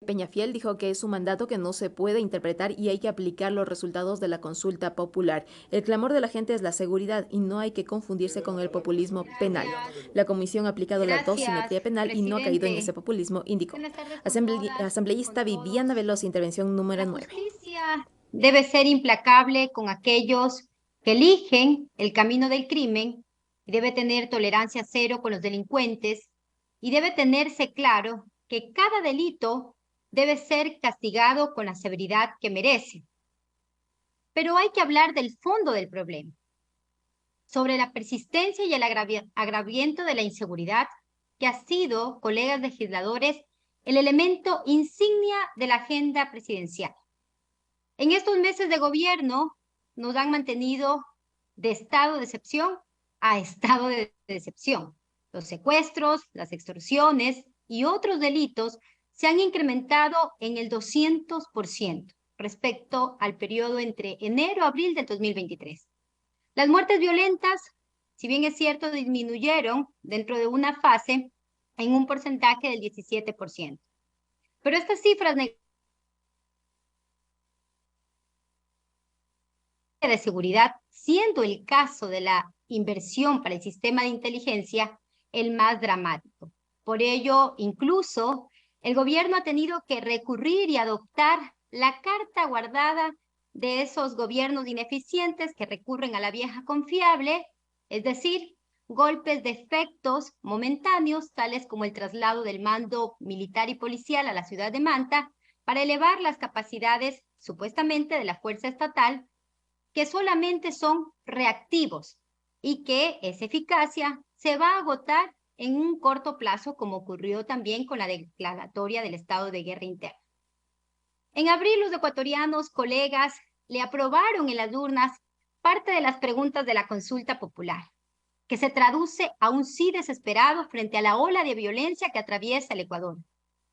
Peñafiel dijo que es un mandato que no se puede interpretar y hay que aplicar los resultados de la consulta popular. El clamor de la gente es la seguridad y no hay que confundirse con el populismo penal. Gracias, La comisión ha aplicado la dosimetría gracias, penal y no ha caído en ese presidente. populismo, indicó. Buenas tardes con todas y con Asambleísta Viviana todos. Veloz, intervención La número 9. justicia debe ser implacable con aquellos que eligen el camino del crimen y debe tener tolerancia cero con los delincuentes y debe tenerse claro que cada delito debe ser castigado con la severidad que merece. Pero hay que hablar del fondo del problema, sobre la persistencia y el agraviamiento de la inseguridad, que ha sido, colegas legisladores, el elemento insignia de la agenda presidencial. En estos meses de gobierno nos han mantenido de estado de excepción a estado de excepción. Los secuestros, las extorsiones y otros delitos se han incrementado en el 200% respecto al periodo entre enero y abril del 2023. Las muertes violentas, si bien es cierto, disminuyeron dentro de una fase en un porcentaje del 17%. Pero estas cifras de seguridad, siendo el caso de la inversión para el sistema de inteligencia el más dramático. Por ello, incluso, el gobierno ha tenido que recurrir y adoptar la carta guardada de esos gobiernos ineficientes que recurren a la vieja confiable, es decir, golpes de efectos momentáneos, tales como el traslado del mando militar y policial a la ciudad de Manta, para elevar las capacidades supuestamente de la fuerza estatal, que solamente son reactivos y que esa eficacia se va a agotar en un corto plazo, como ocurrió también con la declaratoria del estado de guerra interna. En abril, los ecuatorianos, colegas, le aprobaron en las urnas parte de las preguntas de la consulta popular, que se traduce a un sí desesperado frente a la ola de violencia que atraviesa el Ecuador.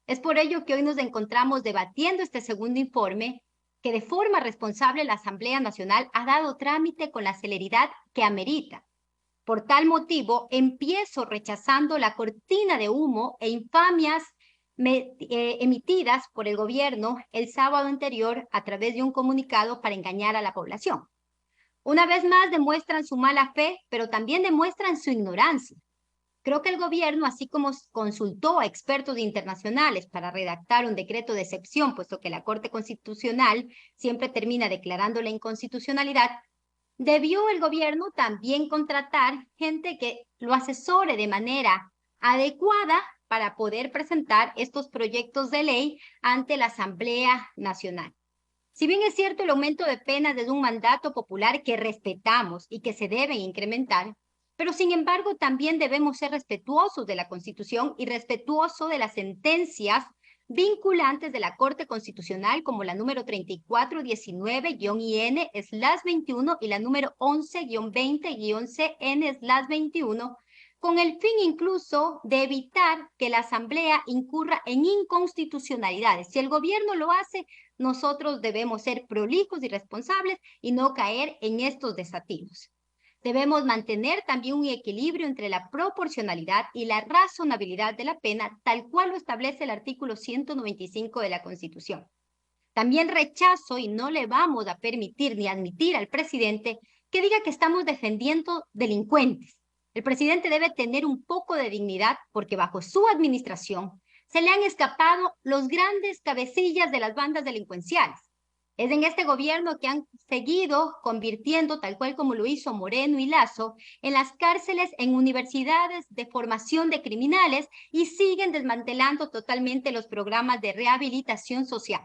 Es por ello que hoy nos encontramos debatiendo este segundo informe, que de forma responsable la Asamblea Nacional ha dado trámite con la celeridad que amerita. Por tal motivo, empiezo rechazando la cortina de humo e infamias emitidas por el gobierno el sábado anterior a través de un comunicado para engañar a la población. Una vez más demuestran su mala fe, pero también demuestran su ignorancia. Creo que el gobierno, así como consultó a expertos internacionales para redactar un decreto de excepción, puesto que la Corte Constitucional siempre termina declarando la inconstitucionalidad, debió el gobierno también contratar gente que lo asesore de manera adecuada para poder presentar estos proyectos de ley ante la Asamblea Nacional. Si bien es cierto, el aumento de penas es un mandato popular que respetamos y que se debe incrementar, pero sin embargo también debemos ser respetuosos de la Constitución y respetuosos de las sentencias vinculantes de la Corte Constitucional, como la número 3419-IN/21 y la número 11-20-CN/21, con el fin incluso de evitar que la Asamblea incurra en inconstitucionalidades. Si el gobierno lo hace, nosotros debemos ser prolijos y responsables y no caer en estos desatinos. Debemos mantener también un equilibrio entre la proporcionalidad y la razonabilidad de la pena, tal cual lo establece el artículo 195 de la Constitución. También rechazo y no le vamos a permitir ni admitir al presidente que diga que estamos defendiendo delincuentes. El presidente debe tener un poco de dignidad porque bajo su administración se le han escapado los grandes cabecillas de las bandas delincuenciales. Es en este gobierno que han seguido convirtiendo, tal cual como lo hizo Moreno y Lazo, en las cárceles en universidades de formación de criminales y siguen desmantelando totalmente los programas de rehabilitación social.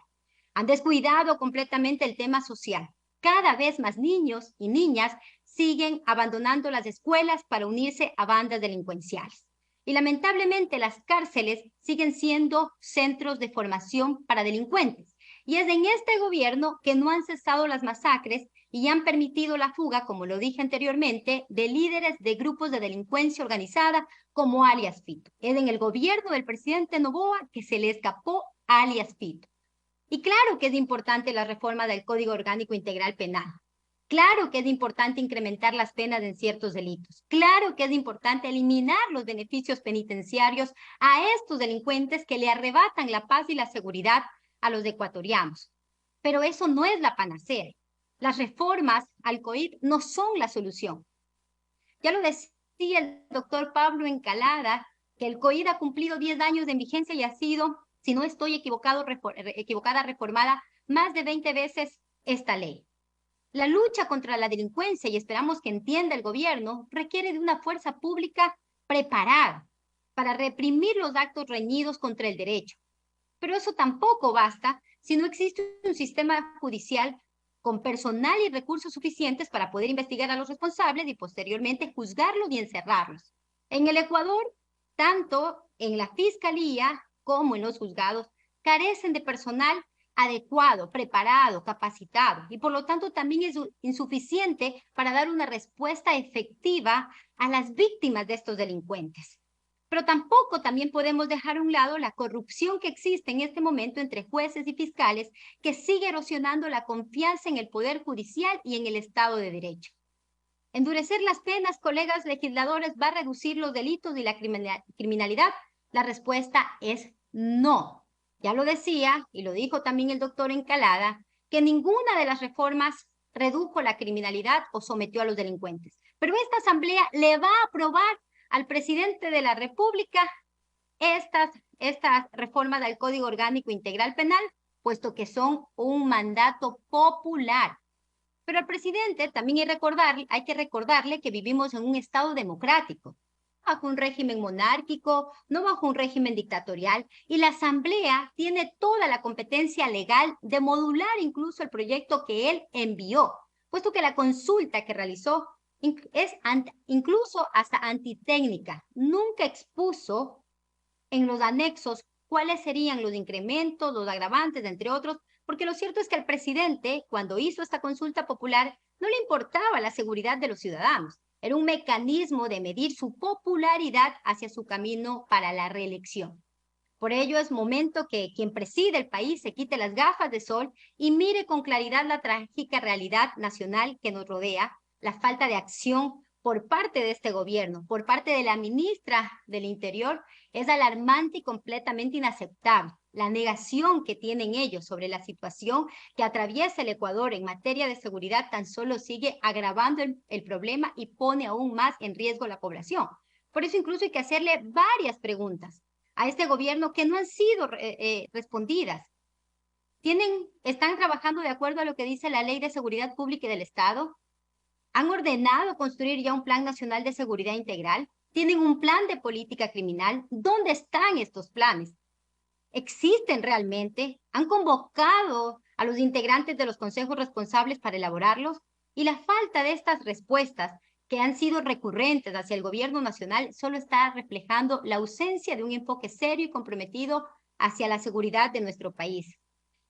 Han descuidado completamente el tema social. Cada vez más niños y niñas siguen abandonando las escuelas para unirse a bandas delincuenciales. Y lamentablemente las cárceles siguen siendo centros de formación para delincuentes. Y es en este gobierno que no han cesado las masacres y han permitido la fuga, como lo dije anteriormente, de líderes de grupos de delincuencia organizada como alias Fito. Es en el gobierno del presidente Noboa que se le escapó alias Fito. Y claro que es importante la reforma del Código Orgánico Integral Penal, Claro que es importante incrementar las penas en ciertos delitos. Claro que es importante eliminar los beneficios penitenciarios a estos delincuentes que le arrebatan la paz y la seguridad a los ecuatorianos. Pero eso no es la panacea. Las reformas al COIP no son la solución. Ya lo decía el doctor Pablo Encalada, que el COID ha cumplido 10 años de vigencia y ha sido, si no estoy equivocada, reformada más de 20 veces esta ley. La lucha contra la delincuencia, y esperamos que entienda el gobierno, requiere de una fuerza pública preparada para reprimir los actos reñidos contra el derecho. Pero eso tampoco basta si no existe un sistema judicial con personal y recursos suficientes para poder investigar a los responsables y posteriormente juzgarlos y encerrarlos. En el Ecuador, tanto en la fiscalía como en los juzgados, carecen de personal adecuado, preparado, capacitado, y por lo tanto también es insuficiente para dar una respuesta efectiva a las víctimas de estos delincuentes. Pero tampoco también podemos dejar a un lado la corrupción que existe en este momento entre jueces y fiscales, que sigue erosionando la confianza en el Poder Judicial y en el Estado de Derecho. Endurecer las penas, colegas legisladores, va a reducir los delitos y la criminalidad. La respuesta es no. Ya lo decía, y lo dijo también el doctor Encalada, que ninguna de las reformas redujo la criminalidad o sometió a los delincuentes. Pero esta asamblea le va a aprobar al presidente de la República estas reformas al Código Orgánico Integral Penal, puesto que son un mandato popular. Pero al presidente también hay que recordarle que vivimos en un Estado democrático, bajo un régimen monárquico, no bajo un régimen dictatorial, y la Asamblea tiene toda la competencia legal de modular incluso el proyecto que él envió, puesto que la consulta que realizó es incluso hasta antitécnica. Nunca expuso en los anexos cuáles serían los incrementos, los agravantes, entre otros, porque lo cierto es que al presidente, cuando hizo esta consulta popular, no le importaba la seguridad de los ciudadanos. Era un mecanismo de medir su popularidad hacia su camino para la reelección. Por ello es momento que quien preside el país se quite las gafas de sol y mire con claridad la trágica realidad nacional que nos rodea, la falta de acción por parte de este gobierno, por parte de la ministra del Interior, es alarmante y completamente inaceptable. La negación que tienen ellos sobre la situación que atraviesa el Ecuador en materia de seguridad tan solo sigue agravando el problema y pone aún más en riesgo a la población. Por eso incluso hay que hacerle varias preguntas a este gobierno que no han sido respondidas. ¿Están trabajando de acuerdo a lo que dice la Ley de Seguridad Pública y del Estado? ¿Han ordenado construir ya un Plan Nacional de Seguridad Integral? ¿Tienen un plan de política criminal? ¿Dónde están estos planes? ¿Existen realmente? ¿Han convocado a los integrantes de los consejos responsables para elaborarlos? Y la falta de estas respuestas que han sido recurrentes hacia el gobierno nacional solo está reflejando la ausencia de un enfoque serio y comprometido hacia la seguridad de nuestro país.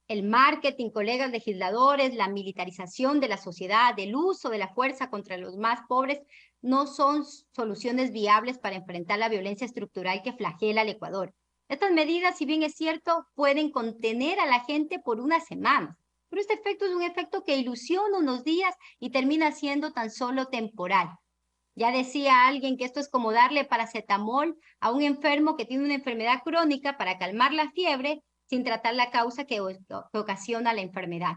El marketing, colegas legisladores, la militarización de la sociedad, el uso de la fuerza contra los más pobres, no son soluciones viables para enfrentar la violencia estructural que flagela al Ecuador. Estas medidas, si bien es cierto, pueden contener a la gente por unas semanas, pero este efecto es un efecto que ilusiona unos días y termina siendo tan solo temporal. Ya decía alguien que esto es como darle paracetamol a un enfermo que tiene una enfermedad crónica para calmar la fiebre sin tratar la causa que ocasiona la enfermedad.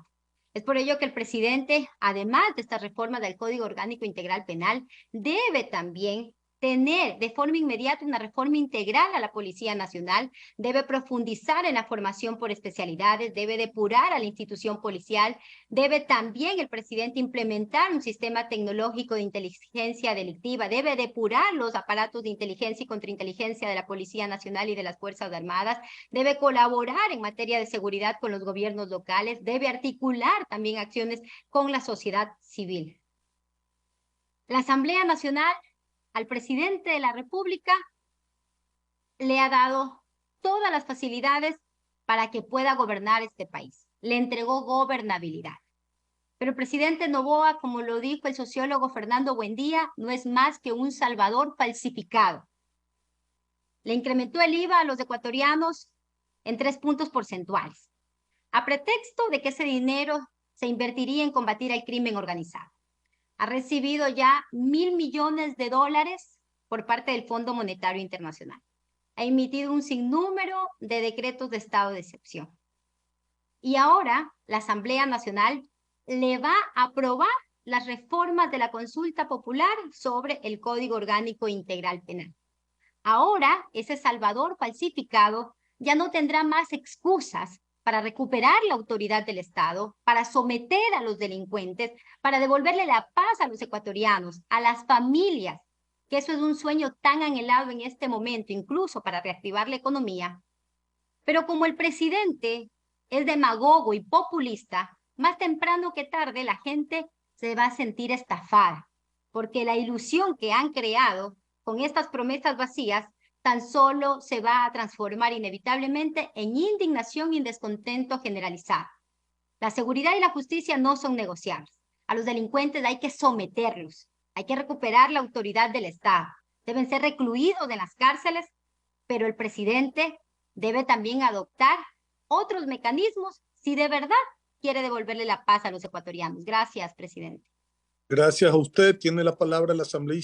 Es por ello que el presidente, además de esta reforma del Código Orgánico Integral Penal, debe también tener de forma inmediata una reforma integral a la Policía Nacional, debe profundizar en la formación por especialidades, debe depurar a la institución policial, debe también el presidente implementar un sistema tecnológico de inteligencia delictiva, debe depurar los aparatos de inteligencia y contrainteligencia de la Policía Nacional y de las Fuerzas Armadas, debe colaborar en materia de seguridad con los gobiernos locales, debe articular también acciones con la sociedad civil. La Asamblea Nacional al presidente de la República le ha dado todas las facilidades para que pueda gobernar este país. Le entregó gobernabilidad. Pero el presidente Noboa, como lo dijo el sociólogo Fernando Buendía, no es más que un salvador falsificado. Le incrementó el IVA a los ecuatorianos en 3 puntos porcentuales, a pretexto de que ese dinero se invertiría en combatir el crimen organizado. Ha recibido ya $1.000 millones por parte del Fondo Monetario Internacional. Ha emitido un sinnúmero de decretos de estado de excepción. Y ahora la Asamblea Nacional le va a aprobar las reformas de la consulta popular sobre el Código Orgánico Integral Penal. Ahora ese Salvador falsificado ya no tendrá más excusas para recuperar la autoridad del Estado, para someter a los delincuentes, para devolverle la paz a los ecuatorianos, a las familias, que eso es un sueño tan anhelado en este momento, incluso para reactivar la economía. Pero como el presidente es demagogo y populista, más temprano que tarde la gente se va a sentir estafada, porque la ilusión que han creado con estas promesas vacías tan solo se va a transformar inevitablemente en indignación y descontento generalizado. La seguridad y la justicia no son negociables. A los delincuentes hay que someterlos, hay que recuperar la autoridad del Estado. Deben ser recluidos en las cárceles, pero el presidente debe también adoptar otros mecanismos si de verdad quiere devolverle la paz a los ecuatorianos. Gracias, presidente. Gracias a usted. Tiene la palabra el asambleísta